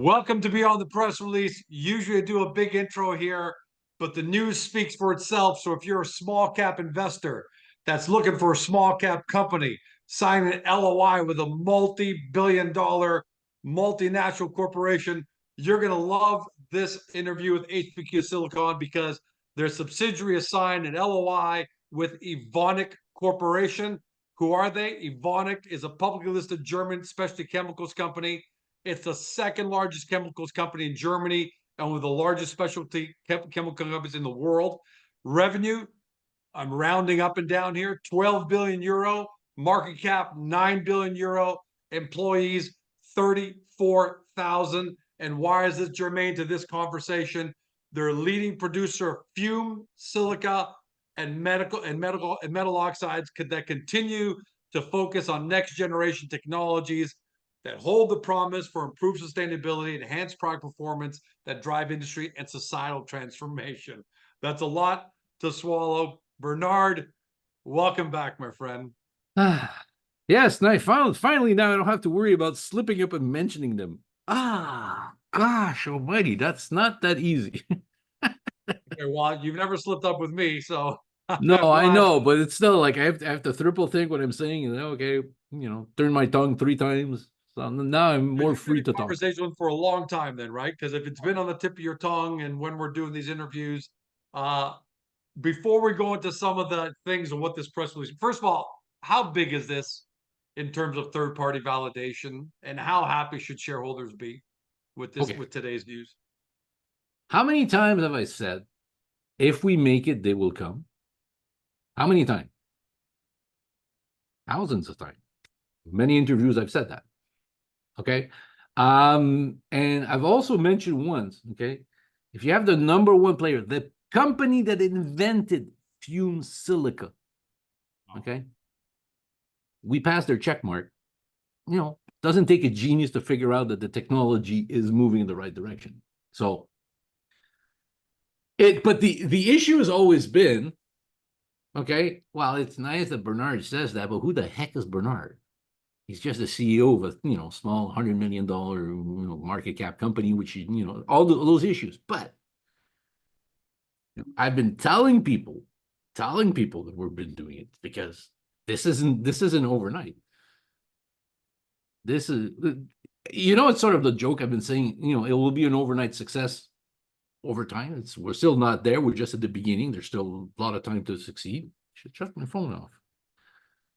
Welcome to Beyond the Press Release. Usually I do a big intro here, but the news speaks for itself. So if you're a small cap investor that's looking for a small cap company, sign an LOI with a multi-billion-dollar multinational corporation, you're going to love this interview with HPQ Silicon because their subsidiary has signed an LOI with Evonik Corporation. Who are they? Evonik is a publicly listed German specialty chemicals company. It's the second largest chemicals company in Germany and one of the largest specialty chemical companies in the world. Revenue, I'm rounding up and down here, 12 billion euro, market cap 9 billion euro, employees 34,000. And why is this germane to this conversation? They're a leading producer of fumed silica and metal oxides that continue to focus on next generation technologies that hold the promise for improved sustainability, enhanced product performance that drive industry and societal transformation. That's a lot to swallow. Bernard, welcome back, my friend. Yes, nice. Finally, now I don't have to worry about slipping up and mentioning them. Gosh almighty, that's not that easy. Okay, well, you've never slipped up with me, so no, I know, but it's still like I have to triple think what I'm saying, and okay, turn my tongue 3 times. So now I'm more free to talk. Conversation for a long time, then, right? Because if it's been on the tip of your tongue, and when we're doing these interviews, before we go into some of the things and what this press release, first of all, how big is this in terms of third-party validation, and how happy should shareholders be with this with today's news? How many times have I said, if we make it, they will come? How many times? Thousands of times. Many interviews I've said that. Okay. And I've also mentioned once, okay, if you have the #1 player, the company that invented Fumed Silica, okay, we passed their check mark. Doesn't take a genius to figure out that the technology is moving in the right direction. So but the issue has always been, okay, well, it's nice that Bernard says that, but who the heck is Bernard? He's just a CEO of a small $100 million market cap company, which all those issues. But I've been telling people that we've been doing it because this isn't overnight. This is it's sort of the joke I've been saying. It will be an overnight success over time. We're still not there. We're just at the beginning. There's still a lot of time to succeed. I should shut my phone off.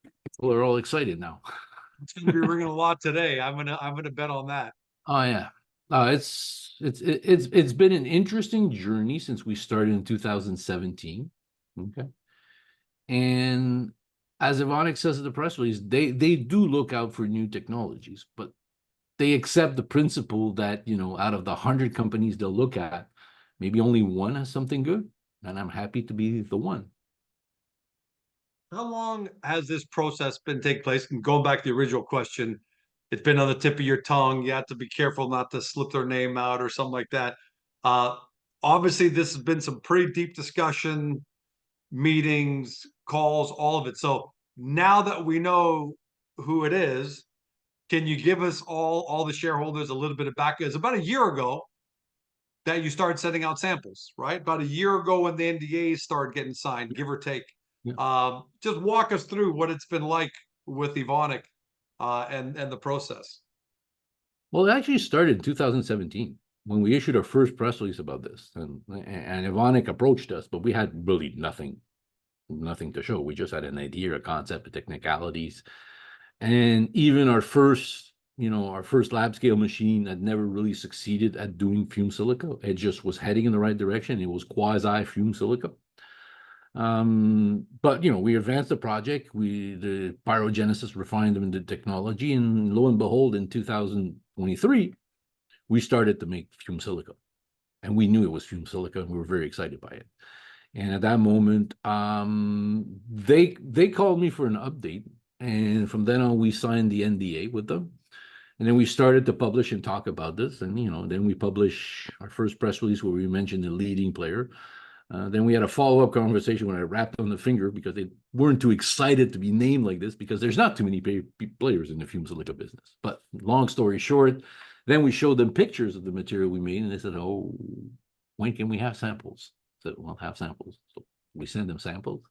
People are all excited now. It's going to be ringing a lot today. I'm gonna bet on that. Oh yeah, it's been an interesting journey since we started in 2017. Okay, and as Evonik says in the press release, they do look out for new technologies, but they accept the principle that out of the 100 companies they'll look at, maybe only one has something good, and I'm happy to be the one. How long has this process been taking place? And going back to the original question, it's been on the tip of your tongue. You have to be careful not to slip their name out or something like that. Obviously, this has been some pretty deep discussion, meetings, calls, all of it. So now that we know who it is, can you give us all the shareholders a little bit of background? It's about a year ago that you started sending out samples, right? About a year ago when the NDAs started getting signed, give or take. Yeah. Just walk us through what it's been like with Evonik and the process. Well, it actually started in 2017 when we issued our first press release about this, and Evonik approached us, but we had really nothing to show. We just had an idea, a concept, the technicalities, and even our first lab scale machine had never really succeeded at doing fumed silica. It just was heading in the right direction. It was quasi fumed silica. But we advanced the project. The pyrogenesis refined them into technology, and lo and behold, in 2023, we started to make fumed silica, and we knew it was fumed silica, and we were very excited by it. And at that moment, they called me for an update, and from then on, we signed the NDA with them, and then we started to publish and talk about this, and then we publish our first press release where we mentioned the leading player. Then we had a follow-up conversation when I rapped on the finger because they weren't too excited to be named like this because there's not too many players in the fumed silica business. But long story short, Then we showed them pictures of the material we made, and they said, "Oh, when can we have samples?" I said, "We'll have samples." So we send them samples.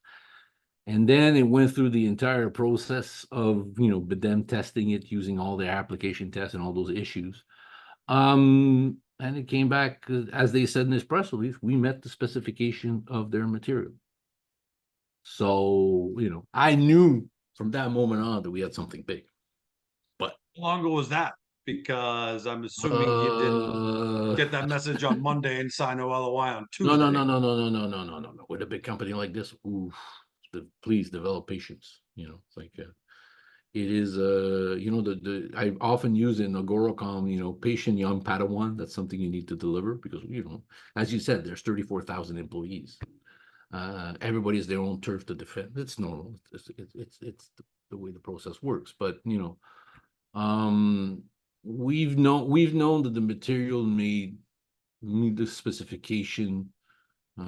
And then it went through the entire process of, but them testing it using all their application tests and all those issues. And it came back, as they said in this press release, we met the specification of their material. So, I knew from that moment on that we had something big. But how long ago was that? Because I'm assuming you didn't get that message on Monday and sign a LOI on Tuesday. No. With a big company like this, please develop patience. It's like it is. I often use in AGORACOM, patient young Padawan. That's something you need to deliver because as you said, there's 34,000 employees. Everybody has their own turf to defend. It's normal. It's the way the process works. But we've known that the material made meet the specification. I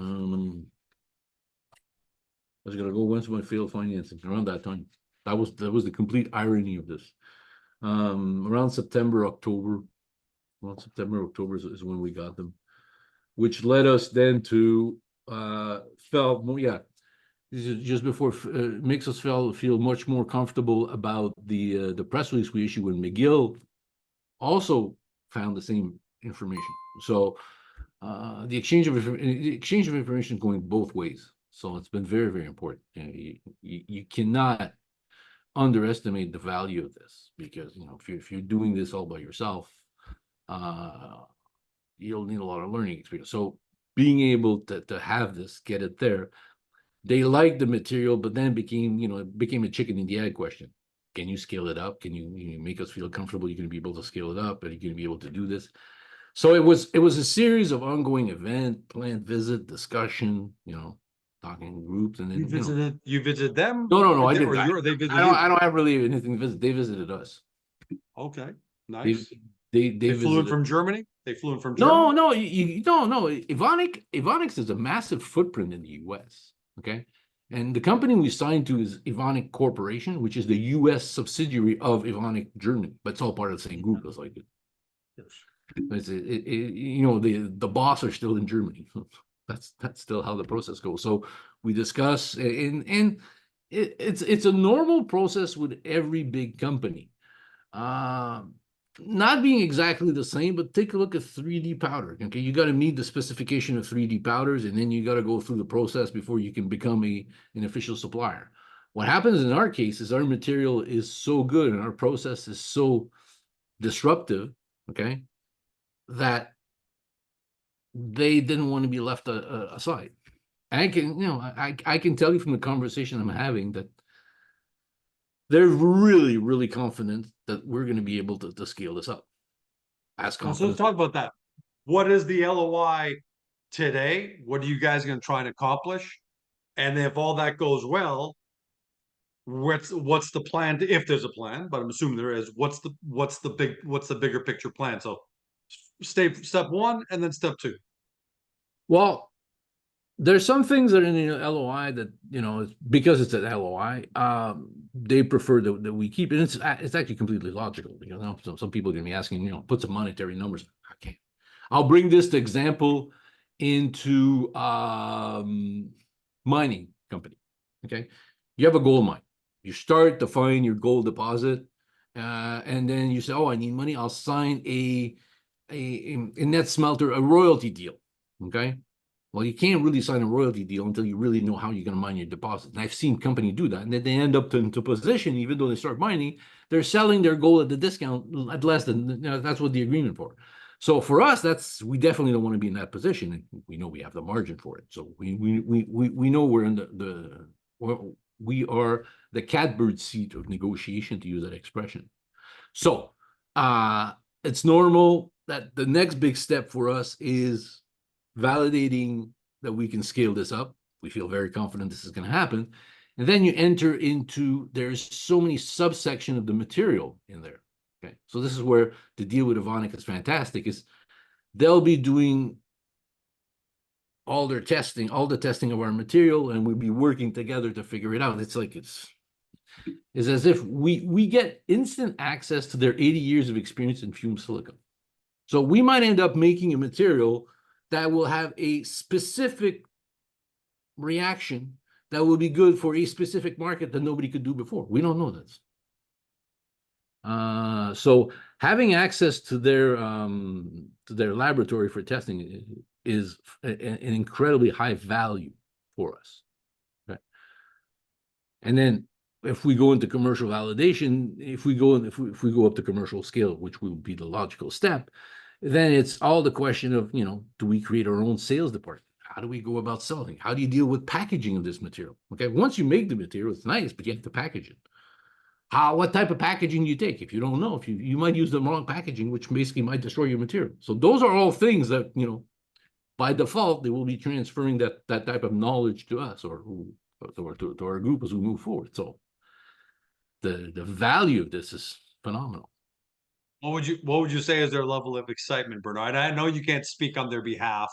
was gonna go once my failed financing around that time. That was the complete irony of this. Around September, October. Well, September, October is when we got them, which led us then to just before makes us feel much more comfortable about the press release we issued when McGill also found the same information. So the exchange of information is going both ways. So it's been very, very important. You cannot underestimate the value of this because if you're doing this all by yourself, you'll need a lot of learning experience. So being able to have this, get it there, they liked the material, but then it became a chicken and the egg question. Can you scale it up? Can you make us feel comfortable? You're going to be able to scale it up, and you're going to be able to do this. So it was a series of ongoing event, plant visit, discussion, talking groups, and then you visited them? No, I Or didn't. they visited you? I don't have really anything to visit. They visited us. Okay, nice. They flew in visited. from Germany. They flew in from Germany. No. Evonik is a massive footprint in the U.S. Okay, and the company we signed to is Evonik Corporation, which is the U.S. subsidiary of Evonik Germany, but it's all part of the same group. It's like it. The boss are still in Germany. That's still how the process goes. So we discuss, and it's a normal process with every big company. Not being exactly the same, but take a look at 3D powder. Okay, you got to meet the specification of 3D powders, and then you got to go through the process before you can become an official supplier. What happens in our case is our material is so good and our process is so disruptive, okay, that they didn't want to be left aside. I can tell you from the conversation I'm having that they're really, really confident that we're going to be able to scale this up. So let's talk about that. What is the LOI today? What are you guys going to try and accomplish? And if all that goes well, what's the plan if there's a plan? But I'm assuming there is. What's the bigger picture plan? So step one and then step two. Well, there's some things that are in the LOI that because it's an LOI, they prefer that we keep it. It's actually completely logical because some people are going to be asking, put some monetary numbers. Okay, I'll bring this example into mining company. Okay, you have a gold mine. You start to find your gold deposit, and then you say, "Oh, I need money. I'll sign a net smelter, a royalty deal." Okay. Well, you can't really sign a royalty deal until you really know how you're going to mine your deposit. And I've seen companies do that, and then they end up into position, even though they start mining, they're selling their gold at the discount at less than that's what the agreement for. So for us, we definitely don't want to be in that position, and we know we have the margin for it. So we know we're in we are the catbird seat of negotiation, to use that expression. So it's normal that the next big step for us is validating that we can scale this up. We feel very confident this is going to happen. And then you enter into, there's so many subsections of the material in there. Okay. So this is where the deal with Evonik is fantastic, is they'll be doing all the testing of our material, and we'll be working together to figure it out. It's as if we get instant access to their 80 years of experience in fumed silica. So we might end up making a material that will have a specific reaction that will be good for a specific market that nobody could do before. We don't know this. So having access to their laboratory for testing is an incredibly high value for us. Right? And then if we go into commercial validation, if we go up to commercial scale, which would be the logical step, then it's all the question of, do we create our own sales department? How do we go about selling? How do you deal with packaging of this material? Okay, once you make the material, it's nice, but you have to package it. What type of packaging you take? If you don't know, if you might use the wrong packaging, which basically might destroy your material. So those are all things that, by default, they will be transferring that type of knowledge to us or to our group as we move forward. So the value of this is phenomenal. What would you say is their level of excitement, Bernard? I know you can't speak on their behalf,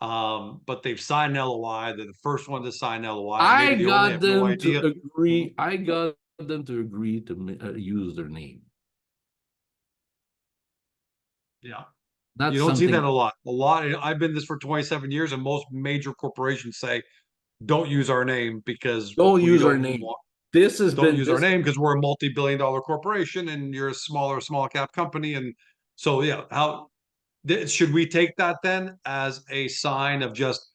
but they've signed LOI. They're the first one to sign LOI. Maybe the only, I have no idea. I got them to agree to use their name. Yeah. That's you don't see something that a lot. I've been this for 27 years, and most major corporations say, don't use our name because don't use our name. This has don't been use our name because we're a multi-billion-dollar corporation and you're a small cap company. And so, yeah, should we take that then as a sign of just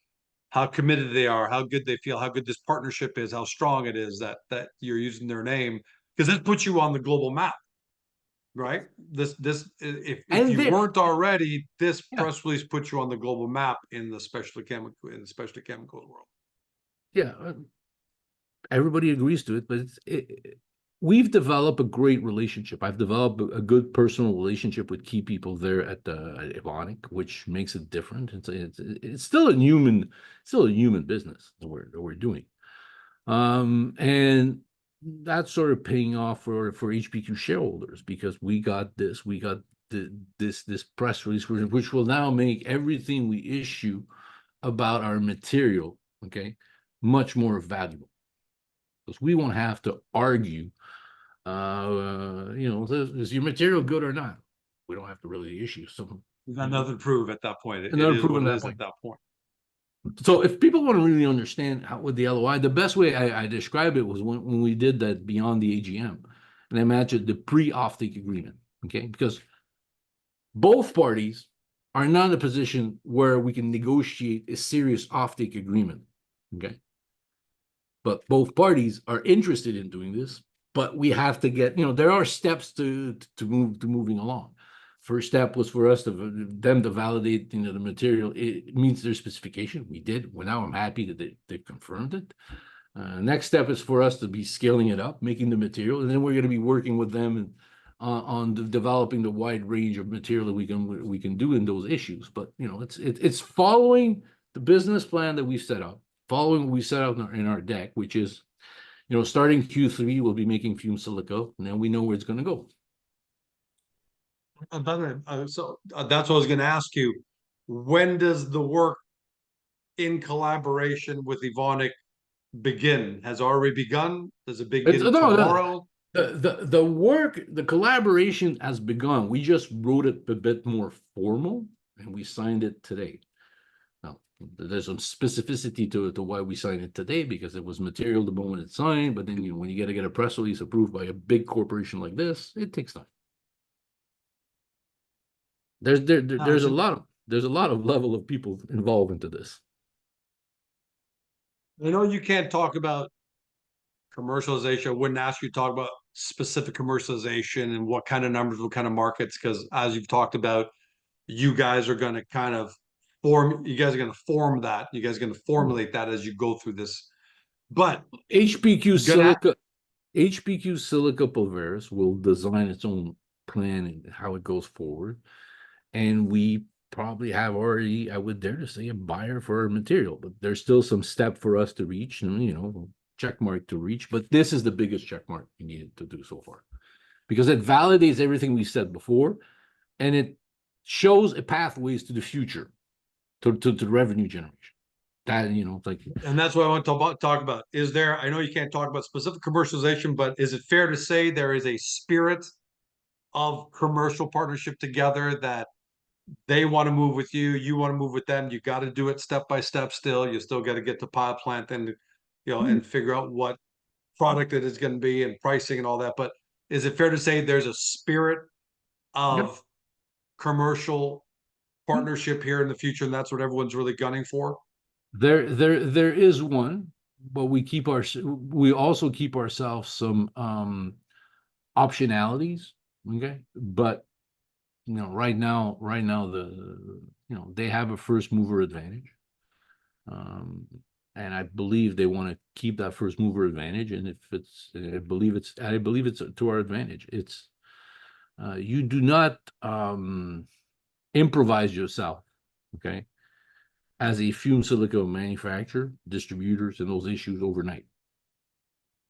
how committed they are, how good they feel, how good this partnership is, how strong it is that you're using their name? Because this puts you on the global map, right? If you weren't already, this press release puts you on the global map in the specialty chemicals world. Yeah, everybody agrees to it, but we've developed a great relationship. I've developed a good personal relationship with key people there at Evonik, which makes it different. It's still a human business that we're doing, and that's sort of paying off for HPQ shareholders because we got this press release, which will now make everything we issue about our material, okay, much more valuable. Because we won't have to argue, is your material good or not? We don't have to really issue some. There's got nothing to prove at that point. It Another is proof what at it that is point. at that point. So if people want to really understand how with the LOI, the best way I described it was when we did that beyond the AGM, and I mentioned the pre-offtake agreement, okay? Because both parties are not in a position where we can negotiate a serious offtake agreement, okay? But both parties are interested in doing this, but we have to get, there are steps to moving along. First step was for us them to validate, the material. It meets their specification. We did. Well, now I'm happy that they confirmed it. Next step is for us to be scaling it up, making the material, and then we're going to be working with them on developing the wide range of material that we can do in those issues. But it's following the business plan that we've set up, following what we set out in our deck, which is, starting Q3, we'll be making Fumed Silica, and then we know where it's going to go. So that's what I was going to ask you. When does the work in collaboration with Evonik begin? Has already begun? Does it begin tomorrow? The work, the collaboration has begun. We just wrote it a bit more formal, and we signed it today. Now, there's some specificity to why we signed it today, because it was material the moment it's signed, but then when you got to get a press release approved by a big corporation like this, it takes time. There's a lot of level of people involved into this. I know you can't talk about commercialization. I wouldn't ask you to talk about specific commercialization and what kind of numbers, what kind of markets, because as you've talked about, you guys are going to formulate that. You guys are going to formulate that as you go through this. But HPQ Silica Pulveris will design its own plan and how it goes forward. And we probably have already, I would dare to say, a buyer for our material, but there's still some step for us to reach, and check mark to reach. But this is the biggest check mark we needed to do so far, because it validates everything we said before, and it shows a pathways to the future, to revenue generation. That and that's what I want to talk about. Is there? I know you can't talk about specific commercialization, but is it fair to say there is a spirit of commercial partnership together, that they want to move with you, you want to move with them. You got to do it step by step still. You still got to get the pilot plant and, and figure out what product it is going to be and pricing and all that. But is it fair to say there's a spirit Yep. of commercial partnership here in the future, and that's what everyone's really gunning for? There is one, but we also keep ourselves some optionalities. Okay, but right now, they have a first mover advantage, and I believe they want to keep that first mover advantage. And if it's, I believe it's to our advantage. It's you do not improvise yourself. Okay, as a fumed silica manufacturer, distributors, and those issues overnight.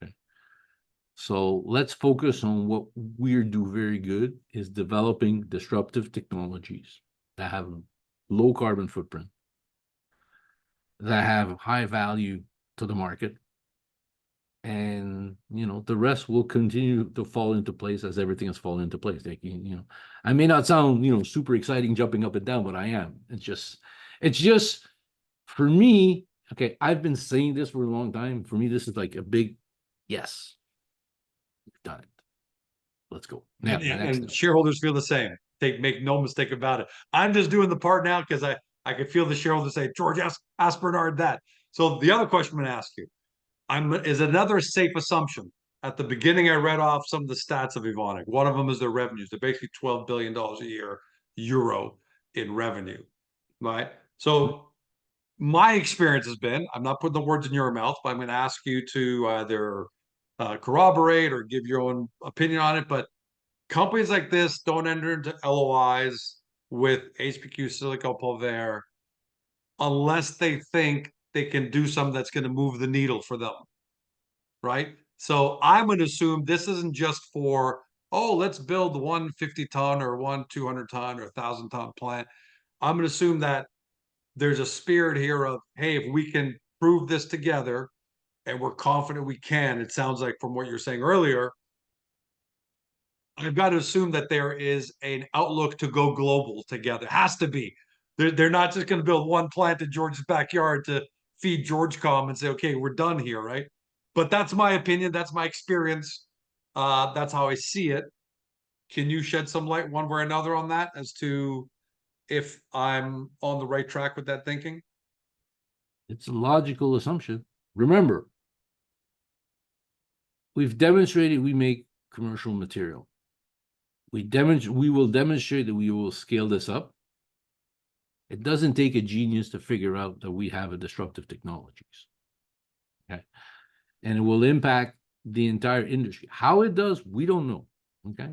Okay. So let's focus on what we do very good, is developing disruptive technologies that have low carbon footprint, that have high value to the market. And, the rest will continue to fall into place as everything has fallen into place. Like, I may not sound, super exciting jumping up and down, but I am. It's just, for me, okay, I've been saying this for a long time. For me, this is like a big yes. We've done it. Let's go. Now, And shareholders feel the same. Make no mistake about it. I'm just doing the part now because I could feel the shareholders say, George, ask Bernard that. So the other question I'm going to ask you, is another safe assumption. At the beginning, I read off some of the stats of Evonik. One of them is their revenues. They're basically $12 billion a year, euro, in revenue, right? So my experience has been, I'm not putting the words in your mouth, but I'm going to ask you to either corroborate or give your own opinion on it. But companies like this don't enter into LOIs with HPQ Silicon Pulver unless they think they can do something that's going to move the needle for them, right? So I'm going to assume this isn't just for, oh, let's build one 50-ton or one 200-ton or 1,000-ton plant. I'm going to assume that there's a spirit here of, hey, if we can prove this together and we're confident we can, it sounds like from what you're saying earlier, I've got to assume that there is an outlook to go global together. Has to be. They're not just going to build one plant in George's backyard to feed GeorgeCom and say, okay, we're done here, right? But that's my opinion. That's my experience. That's how I see it. Can you shed some light one way or another on that as to if I'm on the right track with that thinking? It's a logical assumption. Remember, we've demonstrated we make commercial material. We will demonstrate that we will scale this up. It doesn't take a genius to figure out that we have a disruptive technologies. Okay. And it will impact the entire industry. How it does, we don't know. Okay.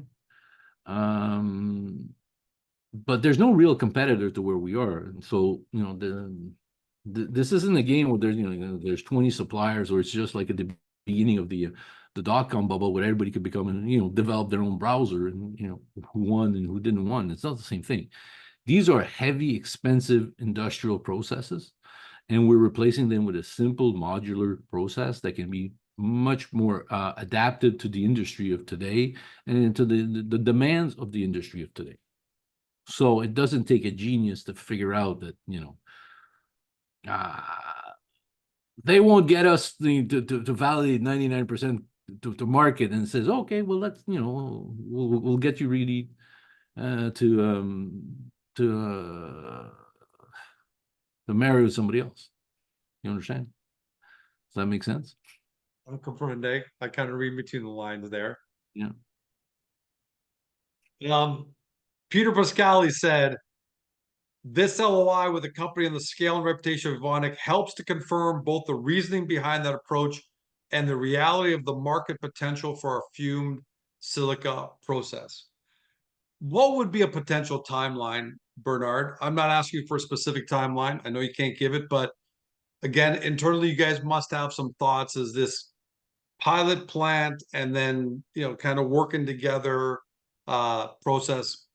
But there's no real competitor to where we are. And so, this isn't a game where there's 20 suppliers, or it's just like at the beginning of the dot-com bubble where everybody could become and develop their own browser, and who won and who didn't win. It's not the same thing. These are heavy, expensive industrial processes, and we're replacing them with a simple modular process that can be much more adapted to the industry of today and to the demands of the industry of today. So it doesn't take a genius to figure out that they won't get us to validate 99% to market, and says, okay, well, let's we'll get you really to marry with somebody else. You understand? Does that make sense? I'm confronting. I kind of read between the lines there. Yeah. Peter Pascali said, this LOI with a company in the scale and reputation of Evonik helps to confirm both the reasoning behind that approach and the reality of the market potential for our fumed silica process. What would be a potential timeline, Bernard? I'm not asking you for a specific timeline. I know you can't give it, but again, internally, you guys must have some thoughts. Is this pilot plant and then, kind of working together process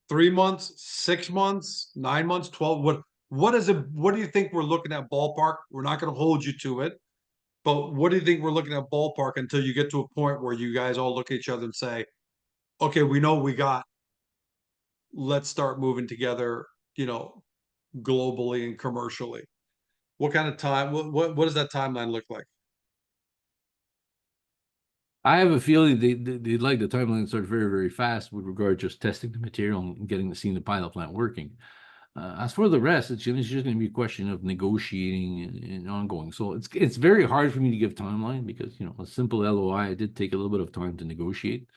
3 months, 6 months, 9 months, 12? What is it? What do you think we're looking at ballpark? We're not going to hold you to it, but what do you think we're looking at ballpark until you get to a point where you guys all look at each other and say, okay, we know we got, let's start moving together, you know, globally and commercially. What kind of time, what does that timeline look like? I have a feeling they'd like the timeline to start very, very fast with regard to just testing the material and getting seeing the pilot plant working. As for the rest, it's just going to be a question of negotiating and ongoing. So it's very hard for me to give timeline because, you know, a simple LOI, it did take a little bit of time to negotiate.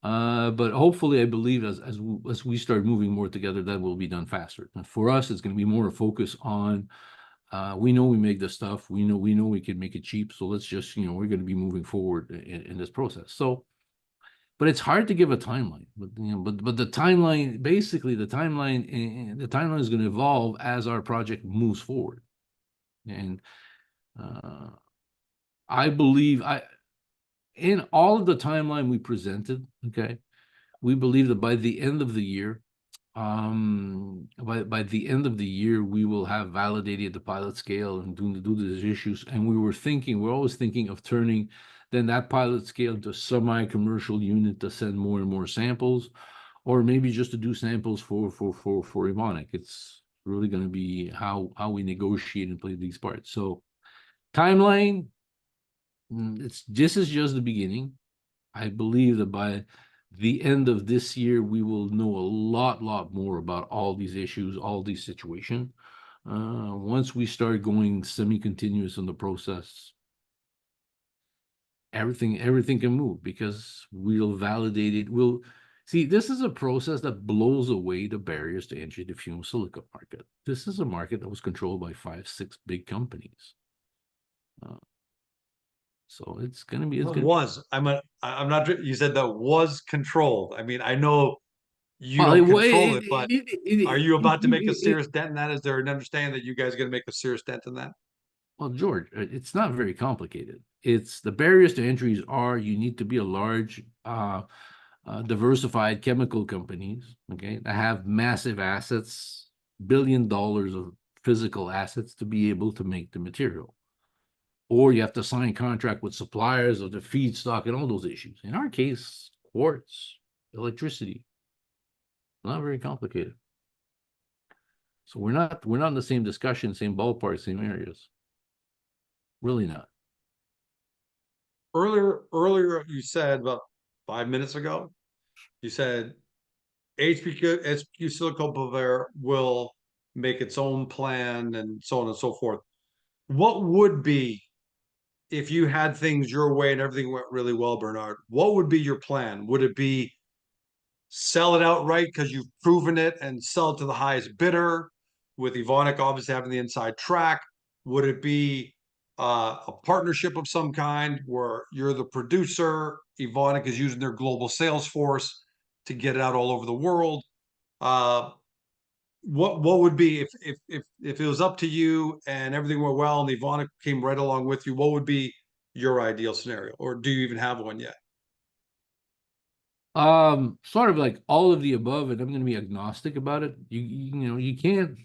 But hopefully, I believe as we start moving more together, that will be done faster. And for us, it's going to be more a focus on. We know we make the stuff. We know we can make it cheap. So let's just, you know, we're going to be moving forward in this process. So, but it's hard to give a timeline. But you know, but the timeline, basically, the timeline is going to evolve as our project moves forward. And I believe in all of the timeline we presented, okay, we believe that by the end of the year, by the end of the year, we will have validated the pilot scale and do these issues. And we're always thinking of turning then that pilot scale into a semi-commercial unit to send more and more samples, or maybe just to do samples for Evonik. It's really going to be how we negotiate and play these parts. So timeline, this is just the beginning. I believe that by the end of this year, we will know a lot more about all these issues, all these situations. Once we start going semi-continuous in the process, everything can move because we'll validate it. We'll see, this is a process that blows away the barriers to entry to fumed silica market. This is a market that was controlled by 5-6 big companies. So it's gonna be I'm not, you said that was controlled. I mean, I know you well, don't control it, but are you about to make a it, serious dent in that? Is there an understanding that you guys are going to make a serious dent in that? well, George, it's not very complicated. It's the barriers to entries are you need to be a large, diversified chemical companies, okay, that have massive assets, $1 billion of physical assets to be able to make the material. Or you have to sign contract with suppliers of the feedstock and all those issues. In our case, quartz, electricity, not very complicated. So we're not in the same discussion, same ballpark, same areas. Really not. Earlier, you said about 5 minutes ago, you said HPQ Silicon will make its own plan and so on and so forth. What would be, if you had things your way and everything went really well, Bernard, what would be your plan? Would it be sell it outright because you've proven it and sell it to the highest bidder, with Evonik obviously having the inside track? Would it be a partnership of some kind where you're the producer, Evonik is using their global sales force to get it out all over the world? Uh, what would be, if it was up to you and everything went well and Evonik came right along with you, what would be your ideal scenario, or do you even have one yet? Sort of like all of the above, and I'm going to be agnostic about it. You know, you can't,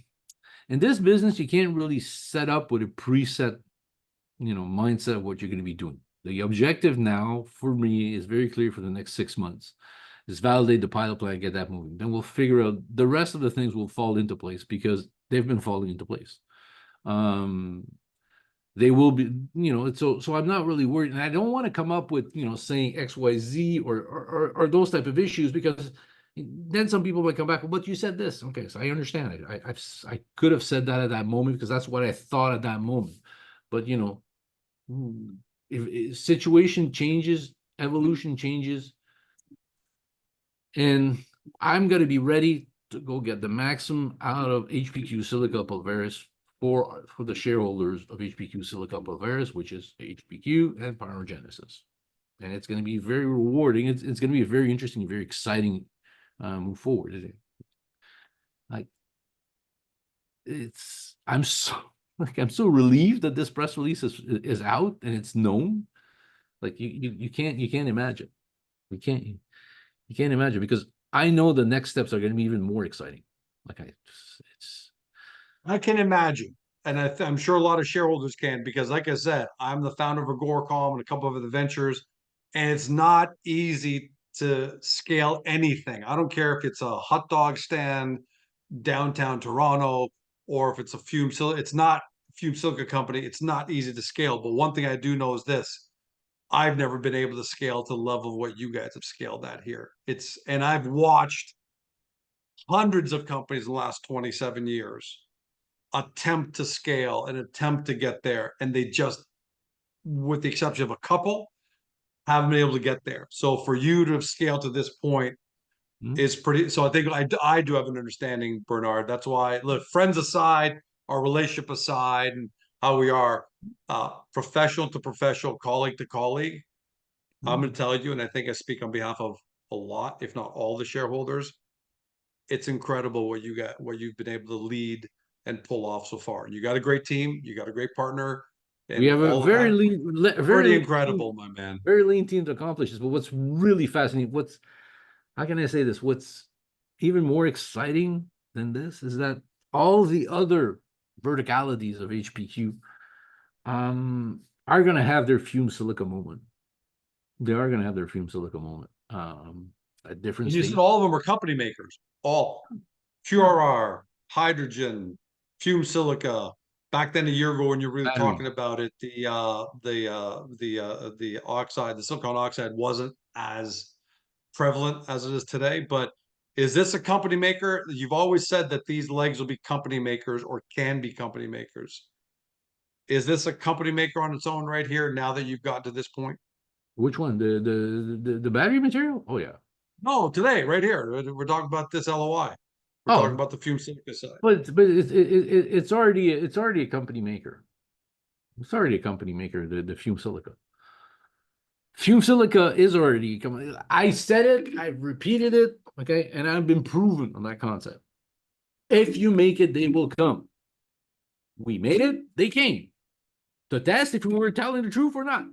in this business, you can't really set up with a preset, you know, mindset of what you're going to be doing. The objective now for me is very clear for the next 6 months. Is validate the pilot plan, get that moving. Then we'll figure out the rest of the things will fall into place because they've been falling into place. They will be, you know, so I'm not really worried, and I don't want to come up with, you know, saying XYZ or those type of issues, because then some people might come back, but you said this. Okay, so I understand it. I could have said that at that moment because that's what I thought at that moment. But you know, if situation changes, evolution changes, and I'm going to be ready to go get the maximum out of HPQ Silica Pulveris for the shareholders of HPQ Silica Pulveris, which is HPQ and Pyrogenesis. And it's going to be very rewarding. It's going to be a very interesting, very exciting move forward. Isn't it? Like, I'm so relieved that this press release is out and it's known. Like you can't imagine. You can't imagine, because I know the next steps are going to be even more exciting. Like I can imagine. And I'm sure a lot of shareholders can, because like I said, I'm the founder of AGORACOM and a couple of other ventures, and it's not easy to scale anything. I don't care if it's a hot dog stand downtown Toronto or if it's a fume silica. It's not fume silica company. It's not easy to scale. But one thing I do know is this: I've never been able to scale to the level of what you guys have scaled at here. And I've watched hundreds of companies in the last 27 years attempt to scale and attempt to get there, and they just, with the exception of a couple, haven't been able to get there. So for you to have scaled to this point is pretty. So I think I do have an understanding, Bernard. That's why, look, friends aside, our relationship aside, and how we are professional to professional, colleague to colleague, I'm going to tell you, and I think I speak on behalf of a lot, if not all the shareholders, it's incredible what you've been able to lead and pull off so far. You got a great team, you got a great partner, We and have a all of very that. lean, Pretty incredible, my man. very lean team to accomplish this. But what's really fascinating, how can I say this? What's even more exciting than this is that all the other verticalities of HPQ are going to have their fume silica moment. They are going to have their fume silica moment at different You stages. said all of them are company makers. All QRR, hydrogen, fume silica. Back then, a year ago, when you're really Battery. talking about it, the oxide, the silicon oxide, wasn't as prevalent as it is today. But is this a company maker? You've always said that these legs will be company makers or can be company makers. Is this a company maker on its own right here now that you've gotten to this point? Which one? The battery material? Oh yeah. No, today, right here. We're talking about this LOI. We're talking Oh, about the fume silica side. but it's already a company maker. It's already a company maker. The fume silica. Fume silica is already coming. I said it. I've repeated it. Okay, and I've been proven on that concept. If you make it, they will come. We made it. They came to test if we were telling the truth or not.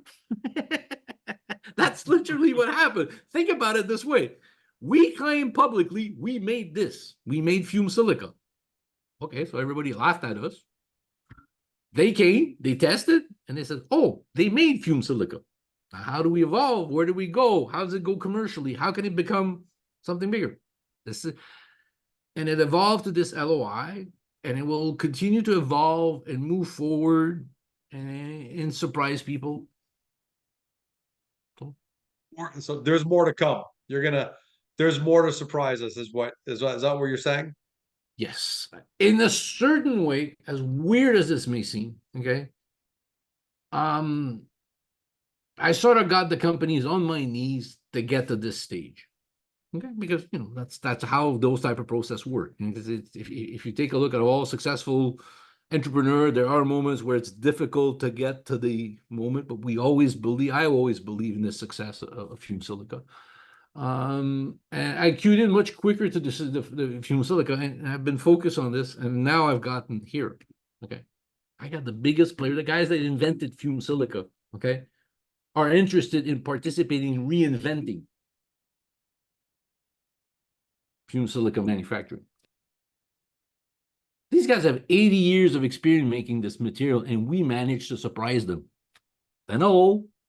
That's literally what happened. Think about it this way. We claim publicly we made this. We made fume silica. Okay, so everybody laughed at us. They came, they tested, and they said, oh, they made fume silica. How do we evolve? Where do we go? How does it go commercially? How can it become something bigger? And it evolved to this LOI, and it will continue to evolve and move forward and surprise people. So there's more to come. There's more to surprise us, is that what you're saying? Yes, in a certain way, as weird as this may seem, okay. I sort of got the companies on my knees to get to this stage, okay, because that's how those type of process work. If you take a look at all successful entrepreneur, there are moments where it's difficult to get to the moment, but I always believe in the success of fume silica. And I queued in much quicker to the fume silica, and I've been focused on this, and now I've gotten here. Okay, I got the biggest player, the guys that invented fume silica, okay, are interested in participating in reinventing fume silica manufacturing. These guys have 80 years of experience making this material, and we managed to surprise them. And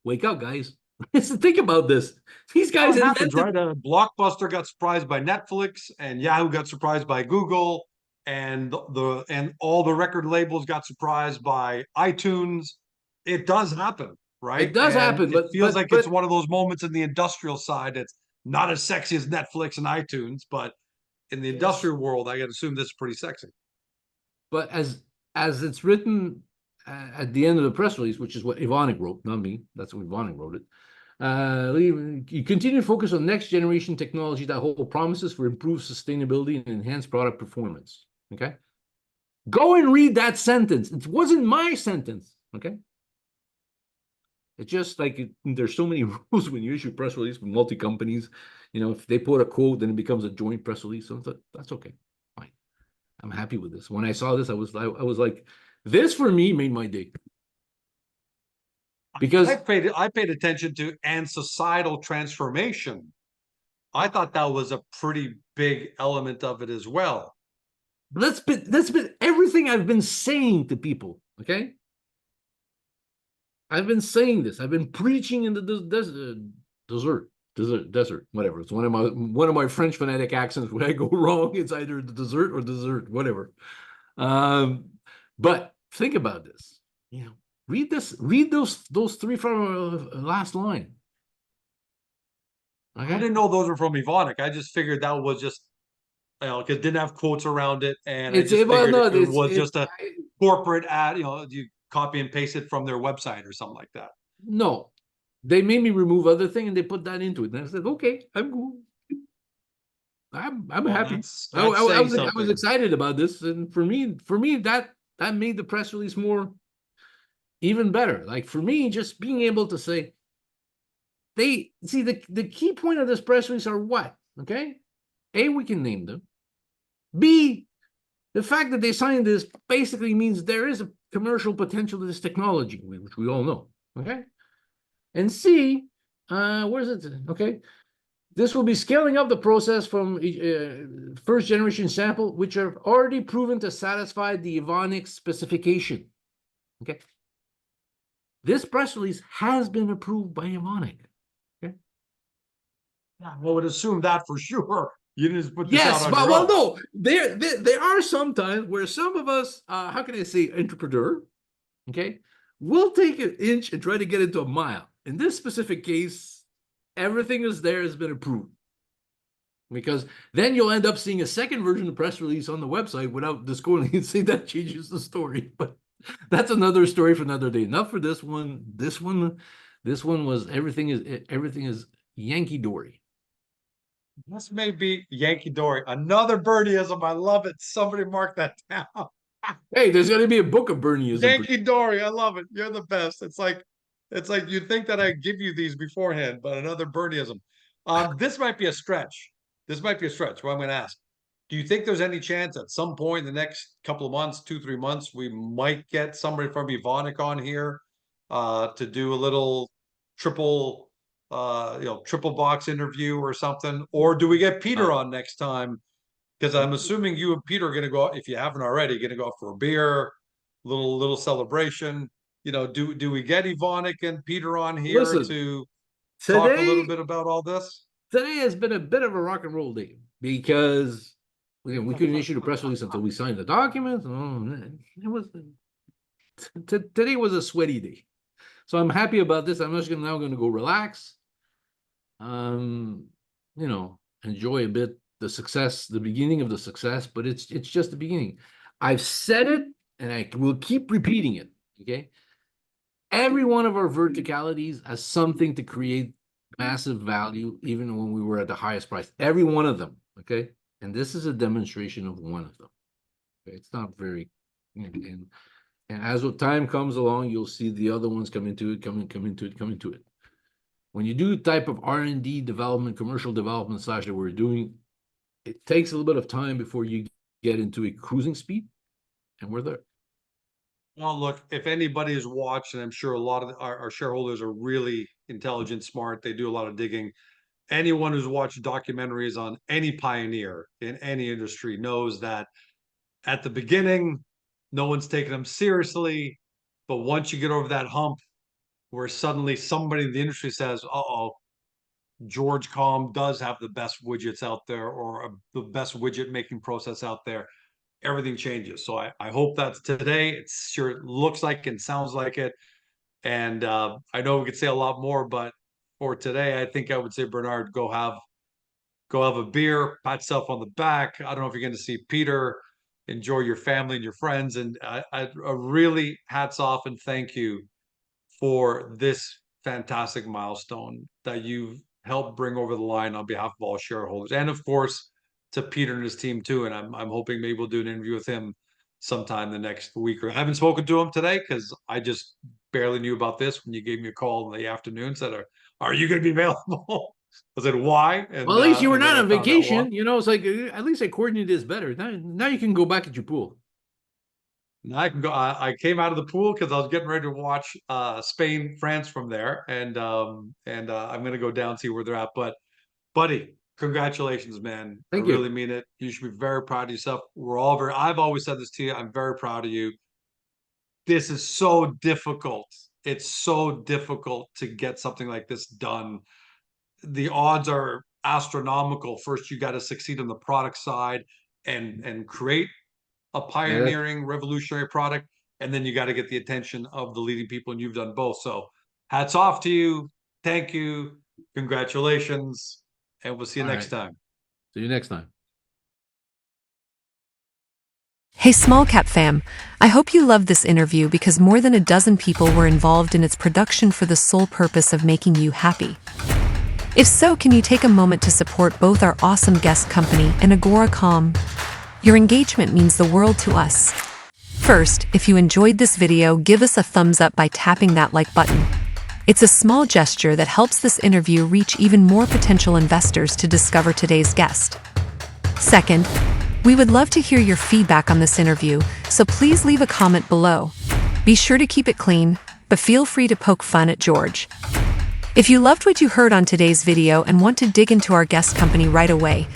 wake up, guys. Think about this. These guys happens, right? Blockbuster got surprised by Netflix, and Yahoo got surprised by Google, and all the record labels got surprised by iTunes. It does happen, right? It does happen, but it feels like it's one of those moments in the industrial side. It's not as sexy as Netflix and iTunes, but in the industrial world, I can assume this is pretty sexy. But as it's written at the end of the press release, which is what Evonik wrote, not me. That's what Evonik wrote it. You continue to focus on next generation technology that hold promises for improved sustainability and enhanced product performance. Okay, go and read that sentence. It wasn't my sentence. Okay, it's just like there's so many rules when you issue press release with multi companies. If they put a quote, then it becomes a joint press release. So that's okay. Fine, I'm happy with this. When I saw this, I was like, this for me made my day. Because I paid attention to and societal transformation. I thought that was a pretty big element of it as well. That's been everything I've been saying to people. Okay, I've been saying this. I've been preaching in the desert. Desert, whatever. It's one of my French phonetic accents. When I go wrong, it's either the dessert or dessert, whatever. But think about this. Read those three from last line. I Okay. didn't know those were from Evonik. I just figured that was just, because it didn't have quotes around it, and I It's just well, figured no, it was just a corporate ad. You copy and paste it from their website or something like that. no. They made me remove other thing, and they put that into it. And I said, okay, I'm cool. I'm Well, happy. that's saying I was something. excited about this, and for me that made the press release more even better. Like for me, just being able to say, they see the key point of this press release are what? Okay, A, we can name them. B, the fact that they signed this basically means there is a commercial potential to this technology, which we all know. Okay, and C, where's it? Okay, this will be scaling up the process from first generation sample, which are already proven to satisfy the Evonik specification. Okay. This press release has been approved by Evonik. Okay. Yeah, I would assume that for sure. You didn't just put this out Yes, on but your well, own. no, there are some times where some of us, how can I say, entrepreneur, okay, we'll take an inch and try to get into a mile. In this specific case, everything is there has been approved. Because then you'll end up seeing a second version of the press release on the website without disclosing and say that changes the story. But that's another story for another day. Enough for this one. This one was everything is Yankee Dory. This may be Yankee Dory. Another Bernieism. I love it. Somebody mark that down. Hey, there's gonna be a book of Bernieism. Yankee Dory. I love it. You're the best. It's like you'd think that I give you these beforehand, but another Bernieism. This might be a stretch. This might be a stretch. What I'm going to ask. Do you think there's any chance at some point in the next couple of months, 2, 3 months, we might get somebody from Evonik on here to do a little triple triple box interview or something? Or do we get Peter on next time? Because I'm assuming you and Peter are going to go, if you haven't already, going to go out for a beer, little celebration. Do we get Evonik and Peter on here Listen, to talk a little today bit about all this? today has been a bit of a rock and roll day because we couldn't issue the press release until we signed the documents. It was today was a sweaty day. So I'm happy about this. I'm just now going to go relax. Enjoy a bit the success, the beginning of the success, but it's just the beginning. I've said it and I will keep repeating it. Okay. Every one of our verticalities has something to create massive value, even when we were at the highest price. Every one of them. Okay. And this is a demonstration of one of them. Okay? It's not very, and as time comes along, you'll see the other ones come into it. When you do type of R&D development, commercial development / that we're doing, it takes a little bit of time before you get into a cruising speed, and we're there. Well, look, if anybody has watched, and I'm sure a lot of our shareholders are really intelligent, smart, they do a lot of digging. Anyone who's watched documentaries on any pioneer in any industry knows that at the beginning, no one's taking them seriously. But once you get over that hump where suddenly somebody in the industry says, uh-oh, George Com does have the best widgets out there, or the best widget making process out there, everything changes. So I hope that's today. It sure looks like and sounds like it. And I know we could say a lot more, but for today, I think I would say, Bernard, go have a beer, pat yourself on the back. I don't know if you're going to see Peter. Enjoy your family and your friends. And I really hats off and thank you for this fantastic milestone that you've helped bring over the line on behalf of all shareholders. And of course, to Peter and his team too. And I'm hoping maybe we'll do an interview with him sometime the next week. Or I haven't spoken to him today because I just barely knew about this when you gave me a call in the afternoon. Said, "Are you going to be available?" I said, "Why?" Well, And at least you were then not I on found out why. vacation. It's like at least I coordinated this better. Now you can go back at your pool. And I can go. I came out of the pool because I was getting ready to watch Spain, France from there, and I'm going to go down see where they're at. But buddy, congratulations, man! I Thank you. really mean it. You should be very proud of yourself. We're all very. I've always said this to you. I'm very proud of you. This is so difficult. It's so difficult to get something like this done. the odds are astronomical. First, you got to succeed on the product side and create a Yeah, that, pioneering, revolutionary product, and then you got to get the attention of the leading people, and you've done both. So, hats off to you. Thank you. Congratulations, and we'll see you all next right. time. See you next time. Hey Small Cap fam, I hope you loved this interview because more than a dozen people were involved in its production for the sole purpose of making you happy. If so, can you take a moment to support both our awesome guest company and AGORACOM? Your engagement means the world to us. First, if you enjoyed this video, give us a thumbs up by tapping that like button. It's a small gesture that helps this interview reach even more potential investors to discover today's guest. Second, we would love to hear your feedback on this interview, so please leave a comment below. Be sure to keep it clean, but feel free to poke fun at George. If you loved what you heard on today's video and want to dig into our guest company right away,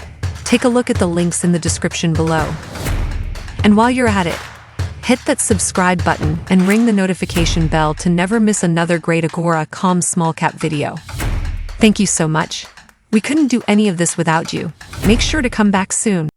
take a look at the links in the description below. And while you're at it, hit that subscribe button and ring the notification bell to never miss another great AGORACOM small cap video. Thank you so much. We couldn't do any of this without you. Make sure to come back soon.